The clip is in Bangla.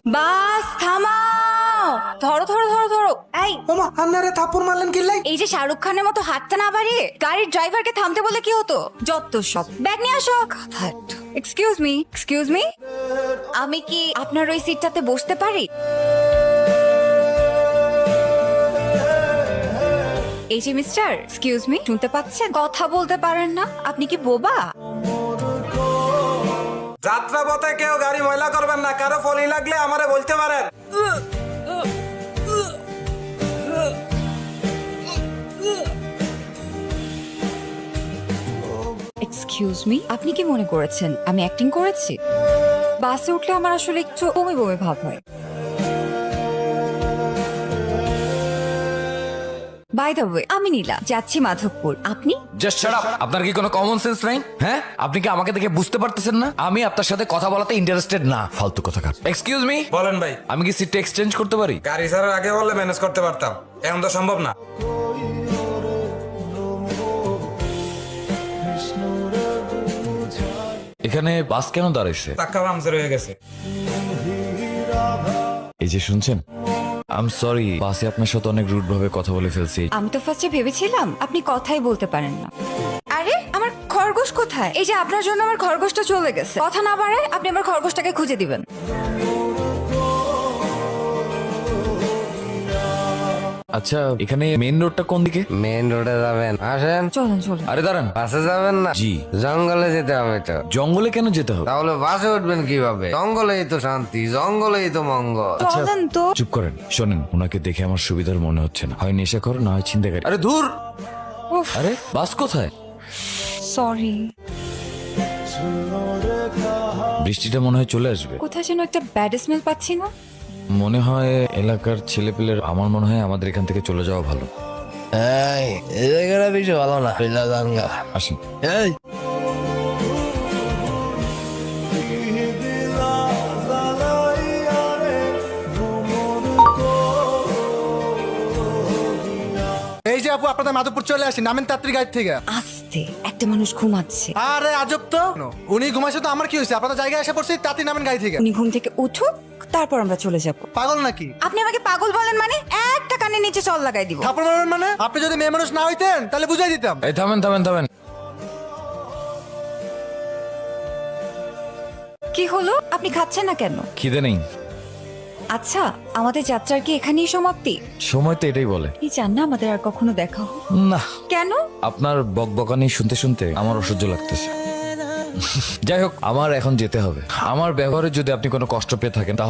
বাস থামাও, ধরো ধরো ধরো ধরো। এই ওমা আপনারে থাপ্পড় মারলেন কি লাই? এই যে শাহরুখ খানের মতো হাতটা না বাড়িয়ে গাড়ির ড্রাইভারকে থামতে বলে কি হতো? যত সব। ব্যাগ নিয়ে আসো। এক্সকিউজ মি, এক্সকিউজ মি, আমি কি আপনার ওই সিটটাতে বসতে পারি? এই যে মিস্টার, এক্সকিউজ মি, শুনতে পাচ্ছেন? কথা বলতে পারেন না? আপনি কি বোবা? যাত্রা পথে কেউ গাড়ি ময়লা করবেন না, কারো ফলি লাগলে আমারে বলতে পারেন। এক্সকিউজ মি, আপনি কি মনে করেছেন আমি অ্যাক্টিং করেছি? বাসে উঠলে আমার আসলে একটু বমি বমি ভাব হয়। বাই দ্য ওয়ে, আমি নীলা, যাচ্ছি মাধবপুর। আপনি? Just shut up. আপনার কি কোনো কমন সেন্স নাই? হ্যাঁ, আপনি কি আমাকে দেখে বুঝতে পারতেছেন না আমি আপনার সাথে কথা বলাতে ইন্টারেস্টেড না? ফালতু কথা কার। এক্সকিউজ মি, বলেন ভাই। আমি কি সিটটা এক্সচেঞ্জ করতে পারি? গাড়ি ছাড়ার আগে বললে ম্যানেজ করতে পারতাম, এখন তো সম্ভব না। এখানে বাস কেন দাঁড়াইছে? টাক্কা পামচার হয়ে গেছে। এই যে শুনছেন, আই এম সরি, বাসে আপনার সাথে অনেক রুড ভাবে কথা বলে ফেলছি। আমি তো ফার্স্টে ভেবেছিলাম আপনি কথাই বলতে পারেন না। আরে আমার খরগোশ কোথায়? এই যে আপনার জন্য আমার খরগোশটা চলে গেছে। কথা না বাড়ায় আপনি আমার খরগোশটাকে খুঁজে দিবেন। আচ্ছা, এখানে মেইন রোডটা কোন দিকে? মেইন রোডে যাবেন, আসেন। চলুন চলুন। আরে দাঁড়ান, বাসে যাবেন না? জি। জঙ্গলে যেতে হবে তো। জঙ্গলে কেন যেতে হবে? তাহলে বাসে উঠবেন কিভাবে? জঙ্গলেই তো শান্তি, জঙ্গলেই তো মঙ্গল। চলেন তো। চুপ করেন, শোনেন, ওনাকে দেখে আমার সুবিধার মনে হচ্ছে না। হয় নেশাখোর, না হয় ছিনতাইকারী। আরে ধুর। উফ, আরে বাস কোথায়? সরি। বৃষ্টিটা মনে হয় চলে আসবে। কোথায় যেন একটা ব্যাড স্মেল পাচ্ছি না? মনে হয় এলাকার ছেলেপেলের, আমার মনে হয় আমাদের এখান থেকে চলে যাওয়া ভালো। এই জায়গাটা বেশি ভালো না, আসেন। এই এই যে আপু, আপনাদের মাধবপুর চলে আসি, নামেন তাড়াতাড়ি গাড়ি থেকে। আস্তে, একটা মানুষ ঘুমাচ্ছে। আরে আজব তো, উনি ঘুমাইছে তো আমার কি হয়েছে? আপনাদের জায়গায় এসে পড়ছি, তাড়াতাড়ি নামেন গাড়ি থেকে। উনি ঘুম থেকে উঠুক, তারপর আমরা চলে যাব। পাগল নাকি? আপনি আমাকে পাগল বলেন মানে? একটা কানের নিচে চল লাগাই দিব। থাপ্পড় মারবেন মানে? আপনি যদি মেয়ে মানুষ না হইতেন তাহলে বুঝাই দিতাম। এই থামেন থামেন থামেন। কি হলো? আপনি খাচ্ছেন না কেন? খিদে নেই। আচ্ছা, আমাদের যাত্রার কি এখানেই সমাপ্তি? সময় তো এটাই বলে। এই চান না আমাদের আর কখনো দেখা হোক? না, কেন? আপনার বকবকানি শুনতে শুনতে আমার অসহ্য লাগতেছে। যাই হোক, আমার এখন যেতে হবে। আমার ব্যবহারে যদি আপনি কোনো কষ্ট পেয়ে থাকেন তাহলে